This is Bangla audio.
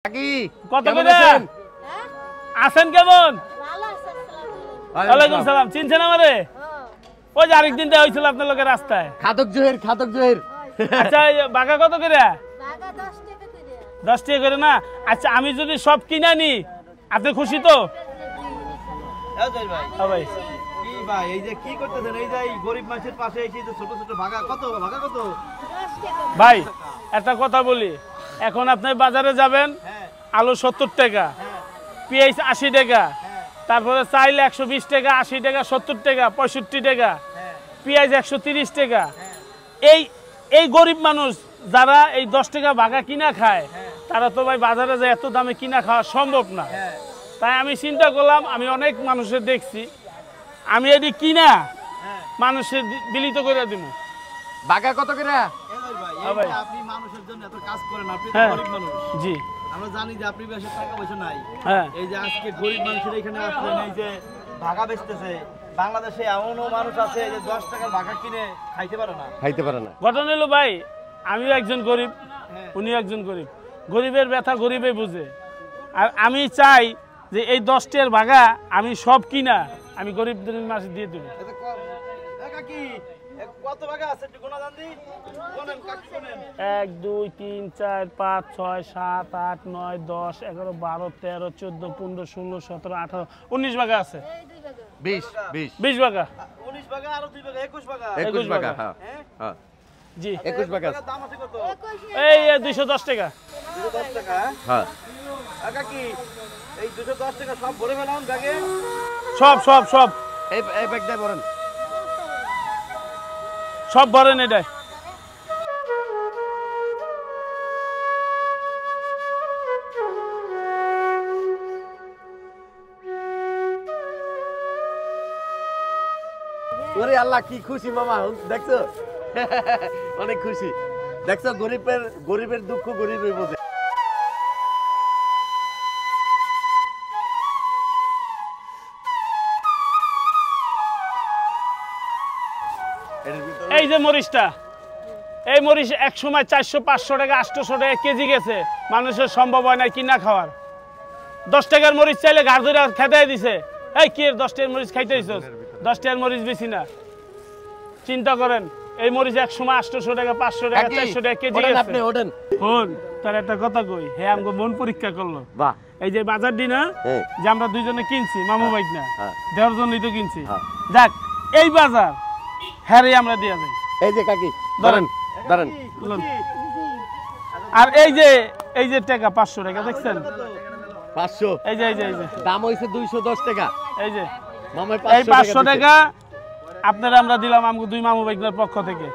কত করে আছেন? কেমন? ওয়ালাইকুম সালাম। চিনছেন আমারে? ওই যে আরেকদিন দেখা হয়েছিল আপনার লোকের রাস্তায়। খাদক জহির। আচ্ছা বাঘা কত করে? 10 টাকা করে না? আচ্ছা আমি যদি সব কিনা নি আপনি খুশি তো? ভাই কি ভাই এই যে কি করতেছেন? এই যে গরিব মানুষের পাশে এসে যে ছোট ছোট ভাগা কত? ভাই একটা কথা বলি, এখন আপনি বাজারে যাবেন, আলু 70 টাকা, পেঁয়াজ 80 টাকা, তারপরে চাইল 120 টাকা, 80 টাকা, 70 টাকা, 65 টাকা, পেঁয়াজ 130 টাকা। এই গরিব মানুষ যারা এই 10 টাকা ভাগা কিনা খায়, তারা তো ভাই বাজারে যায় এত দামে কিনা খাওয়া সম্ভব না। তাই আমি চিন্তা করলাম, আমি অনেক মানুষের দেখছি, আমি এটি কিনা মানুষের বিলিত করে দিব। বাঘা কত করে? আপনি মানুষের জন্য এত কাজ করেন, আপনি গরিব মানুষ। জি আমরা জানি যে আপনি বেশি টাকা পয়সা নাই। এই যে আজকে গরিব মানুষের এখানে আসলেন, এই যে ভাগা বেচতেছে, বাংলাদেশে এমনও মানুষ আছে যে 10 টাকার ভাগা কিনে খাইতে পারে না। ঘটনা হলো ভাই, আমিও একজন গরিব, উনিও একজন গরিব। গরিবের ব্যথা গরিবে বুঝে। আর আমি চাই যে এই 10 টাকার ভাগা আমি সব কিনা আমি গরিবদের মাঝে দিয়ে দেবো। কত ভাগা আছে একটু গোনা জান দি? কোনেন কাকি কোনেন? 1 2 3 4 5 6 7 8 9 10 11 12 13 14 15 16 17 18 19 ভাগা আছে। 20 ভাগা। 19 ভাগা আর 2 ভাগা 21 ভাগা। হ্যাঁ জি 21 ভাগা। দাম আছে কত? এই 210 টাকা। 210 টাকা? হ্যাঁ কাকি এই 210 টাকা সব ভরে ফেলাম ব্যাগে? সব এই ব্যাগটা ভরেন। সব ভরেন এটাই। ওরে আল্লাহ কি খুশি মামা, দেখছো? অনেক খুশি। দেখছো গরিবের দুঃখ গরিবই বোঝে। এই যে মরিচটা, এই মরিচ এক সময় 400-500 টাকা 800 টাকা কেজি গেছে, মানুষের সম্ভব হয় না কিনা খাওয়ার। 10 টাকার মরিচ চাইলে ঘাড় ধরে খেতে দিছে। এই কি 10 টাকার মরিচ খাইতে দিছস? 10 টাকার মরিচ বেশি না। চিন্তা করেন, এই মরিচ এক সময় 800 টাকা 500 টাকা 400 টাকা কেজি গেছে। আপনি ওঠেন। শুন তার একটা কথা কই, হে আমগো মন পরীক্ষা করলো। বাহ। এই যে বাজার দি না যে আমরা দুইজনে কিনছি, মামু ভাই না দেওয়ার জন্যই তো কিনছি। যাক এই বাজার হ্যারে আমরা দিয়া যাই। এই যে কাকি ধরেন। আর এই যে টাকা 500 টাকা দেখছেন? 500। এই যে দাম হইছে 210 টাকা। এই যে মামাই এই 500 টাকা আপনারা আমরা দিলাম আমগো দুই মামু ভাইগনার পক্ষ থেকে।